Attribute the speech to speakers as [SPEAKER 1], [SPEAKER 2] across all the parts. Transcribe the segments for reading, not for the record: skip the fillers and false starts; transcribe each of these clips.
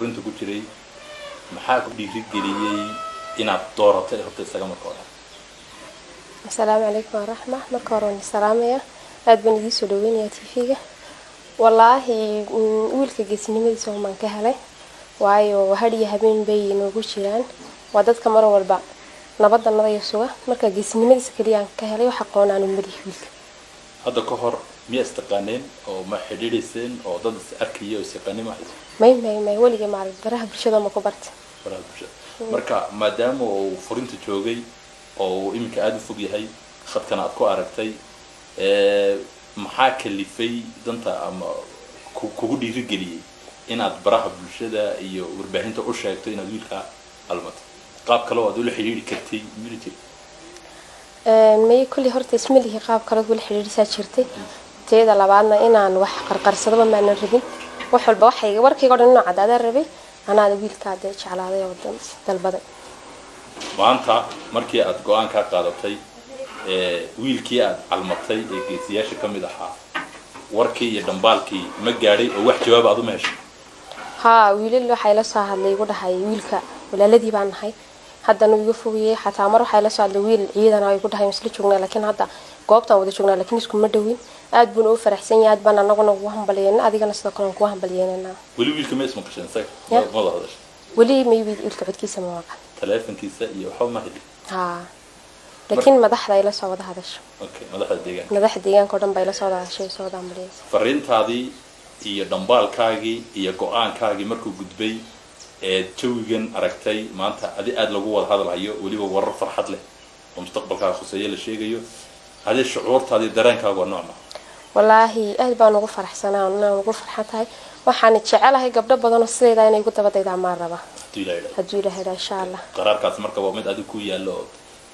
[SPEAKER 1] furinta ku jiray maxaa ku dhiirigeliyay inaad dooratay horta isaga marka hore
[SPEAKER 2] Assalaamu alaykum wa rahmah marka hore salaamaya aad baan idin soo dhaweynaya TV-ga wallaahi wiilka geesinimadiisa oo man ka helay waayo hadiya habeen bay inoogu jiraan waa dadka mar walba nabadda iyo suga marka geesinimadiisa kaliya ka helay waxa qoonaan u madax wiilka
[SPEAKER 1] hadda ka hor miya istaqaaneen oo ma xidhiidhiseen oo dad is arkiyo is yaqaanimo
[SPEAKER 2] may waliga maal baraha bulshada ma ku bartay
[SPEAKER 1] baraha bulshada marka maadaama uu furinta joogay oo imika aad u fog yahay khadkana aad ku aragtay maxaa kalifay danta ama kugu dhiirigeliyay inaad baraha bulshada iyo warbaahinta u sheegto inaad wiilka almato qaab kale oo aad ula xiriiri kartay military
[SPEAKER 2] may kulli horta ismilihi qaab kale oo ula xiriirisa jirtay teeda labaadna inaan wax qarqarsadaba ma aanan rabin wax walba waxay warkayga dhan nooc cadaada rabay anaa wiilka jeclaaday oo dalbaday
[SPEAKER 1] maanta markii aad go'aan ka qaadatay wiilkii aad almatay ee geesiyaasha kamid ahaa warkii iyo dambaalkii ma gaaray oo wax jawaab aad u meeshay
[SPEAKER 2] wiilal waxay la soo hadlay ugu dhahay wiilka walaaladii baan nahay haddana igu fogiyay xataa mar waxay la soo hadlay wiil ciidan ay ugu dhahay isla joognaa laakiin hadda goobtan wada joognaa laakiin isku ma dhawin aad buu u faraxsan yahay aad baan anaguna ugu hambalyeena adigana sidoo kale ugu hambalyeena
[SPEAKER 1] wali wiilka ma isma qashan say ma wada
[SPEAKER 2] wali ma wiilka codkiisa ma waqa
[SPEAKER 1] telefonkiisa iyo waxa ma heli
[SPEAKER 2] laakiin madaxda ay la soo wada hadasho
[SPEAKER 1] okay madaxda
[SPEAKER 2] deegaanka oo dhan bay la soo wada hadashay soo dambaleysa
[SPEAKER 1] fariintaadii iyo dambaalkaagii iyo go'aankaagii markuu gudbay jawigan aragtay maanta aad lagu wada hadlayo waliba warar farxad leh oo mustaqbalkaaga khuseeyo la sheegayo hadii shucuurtaadii dareenkaaga waa noocna
[SPEAKER 2] wallaahi aad baan ugu faraxsanaa oo ugu farxatahay waxaan jecelahay gabdho badan oo sideeda inay ugu dabadayda ma raba hadii la helo insha Allah
[SPEAKER 1] qaraarkaas marka waa mid adigu ku yaalo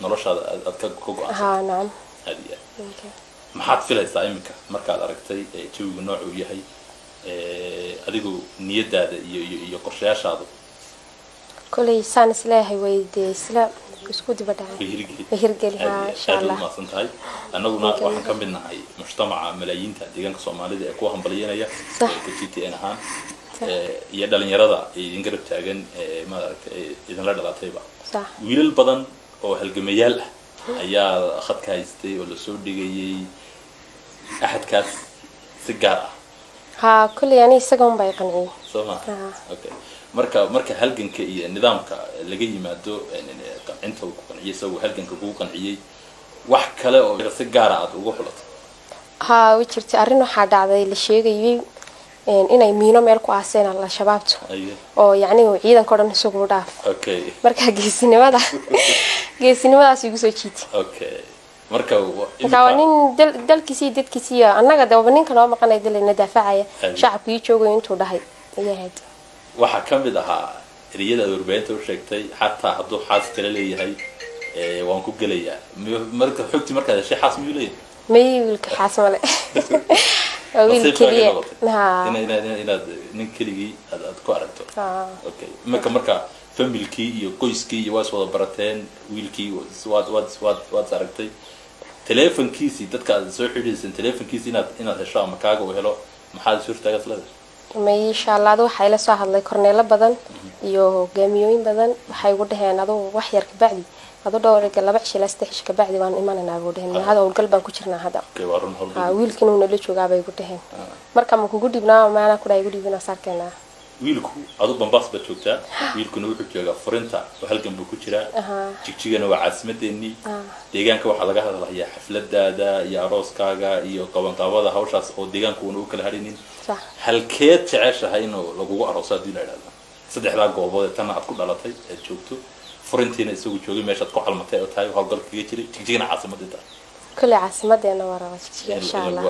[SPEAKER 1] noloshaada aad ka go'aansan
[SPEAKER 2] nacam
[SPEAKER 1] hadiya maxaad filaysaa imika markaad aragtay jawiga nooc uu yahay adigu niyadaada iyo qorshayaashaadu
[SPEAKER 2] kulay saan isleeyahay way isla isku dibadhacay hirgeli insha Allah
[SPEAKER 1] ma santahay annaguna waxaan ka mid nahay mujtamaca malaayiinta deegaanka Soomaalida ee ku hambalyeynaya KTN ahaan iyo dhalinyarada idin garab taagan ma aragtay idin la dhalatayba wiilal badan oo halgamayaal ah ayaa khadka haystay oo la soo dhigayay ahadkaas si gaar ah
[SPEAKER 2] kulli yani isagoon bay qanciyay
[SPEAKER 1] Soma okay marka halganka iyo nidaamka laga yimaado inta uu ku qanciyay soo halganka ugu qanciyay wax kale oo si gaar ah ugu xulatay
[SPEAKER 2] way jirtay arrin waxa dhacday la sheegayay inay miino meel ku aaseen la shabaabto oo yani ciidanka dhan isugu dhaaf
[SPEAKER 1] okay
[SPEAKER 2] marka geesinimadaas igu soo jiitay
[SPEAKER 1] okay marka
[SPEAKER 2] nin dalkiisii dadkiisii annaga dawba ninka noo maqanay dalina daafacaya shacabkii joogay intuu dhahay ayahayd
[SPEAKER 1] waxa kamid ahaa eriyada warbaahinta u sheegtay xataa hadduu xaas kale leeyahay waan ku gelayaa marka xogti marka shay xaas miyuu leeyahay
[SPEAKER 2] may wiilka xaas male wiil kaliya
[SPEAKER 1] inaad nin keligii aad ku aragto okay marka familkii iyo qoyskii iyo waas wada barateen wiilkii waad aragtay telefonkiisii dadka aad soo xidhiidhsan telefonkiisii inaad hesho ama kaaga u helo maxaad suurtagas leedahay
[SPEAKER 2] ma insha Allah waxay la soo hadlay korneelo badan iyo hogaamiyooyin badan waxay ugu dhaheen adoo wax yar ka bacdi adoo dhowrka laba cisho la saddex ka bacdi waan imaanana ugu dhaheen hada oo galbaan ku jirnaa hada wiilkii inuu la joogaa bay ugu dhaheen marka ma kugu dhibnaa maana ku dhaay ugu dhibnaa sarkeena
[SPEAKER 1] wiilku adu Bambaas ba joogtaa wiilkuna wuxuu joogaa furinta oo halkan buu ku jiraa jigjigana waa caasimadeennii deegaanka waxa laga hadlayaa xafladaada iyo arooskaaga iyo qabanqaabada hawshaas oo deegaanku uu kala harinin halkeed jeceshahay inuu lagu arooso hadii la yiraahdo saddexda goobood tan aad ku dhalatay ee joogto furintiina isagu joogay meeshaad ku xalmatay oo tahay hawlgalkiga jiray jigjigana caasimadeeda
[SPEAKER 2] kale caasimadeena waa jigjiga insha Allah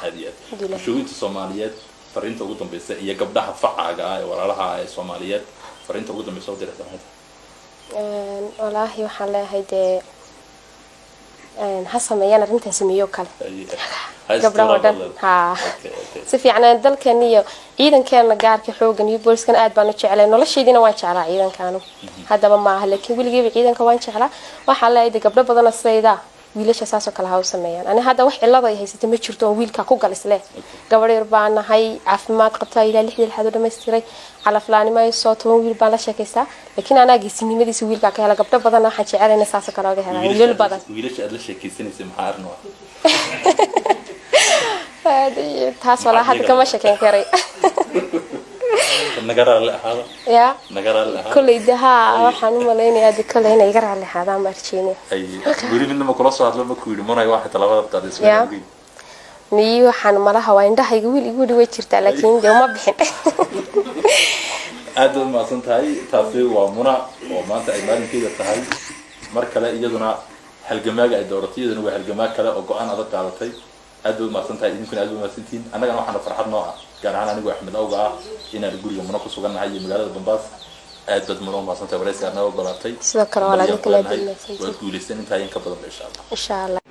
[SPEAKER 1] hadiya shuuinta Soomaaliyeed farinta ugu dambaysa iyo gabdhaha facaaga ah ee walaalaha ee Soomaaliyeed farinta ugu dambaysa oo diraysan
[SPEAKER 2] wallaahi waxaan leeyahay hasameeyana arintan sameeyo kale gabdhaha dhan si fiican dalkeena iyo ciidankeena gaarka xoogan iyo booliska aad baan u jeclay nolosheedina waan jeclaa ciidankaanu hadaba ma aha laakiin wiligeeba ciidanka waan jeclaa waxa la eeday gabdho badan oo sayda wiilasha saasoo kale ha u sameeyaan ani hadda wax cilada ay haysatay ma jirto oo wiilka ku galis leh gabadh yar baan nahay caafimaad qabta ilaa 6 ilaa dhameystiray calaflaanimo ay soo toban wiil baan la sheekaysaa laakiin anaga geesinimadiisa wiilka ka hela gabdho badan waxaan jecelahay in saasoo kale uga helaan wiilal badan
[SPEAKER 1] wiilasha aad la sheekaysanaysa maxaa arno
[SPEAKER 2] taas wala hadda kama sheekan karay
[SPEAKER 1] nagara la ahada
[SPEAKER 2] ya
[SPEAKER 1] nagara la ahada
[SPEAKER 2] kulay daha waxaan u maleynayaa dad kale inay gaar la ahada marjiina
[SPEAKER 1] ay wili midna ma kula soo hadlo ma ku yiri manay waxa talabada qaad isma
[SPEAKER 2] mii waxaan malaha waa indhahayga wiil igu dhaway jirtaa laakiin de ma bixin
[SPEAKER 1] aad ma san tahay taasi waa muna oo maanta ay maalinkeeda tahay mar kale iyaduna halgamaaga ay dooratay iyaduna waa halgamaa kale oo go'aan adag qaadatay aad ma san tahay idinkuna aad ma santiin anagana waxaan farxad noo ah gaar ahaan anigu Axmed Awga ah inaan guriga muna ku sugannahay magaalada Bambaas aad dad muna ma san tahay wareysiga noo golaatay
[SPEAKER 2] sidoo kale walaal kale
[SPEAKER 1] waa guulaysan inta in ka badan insha Allah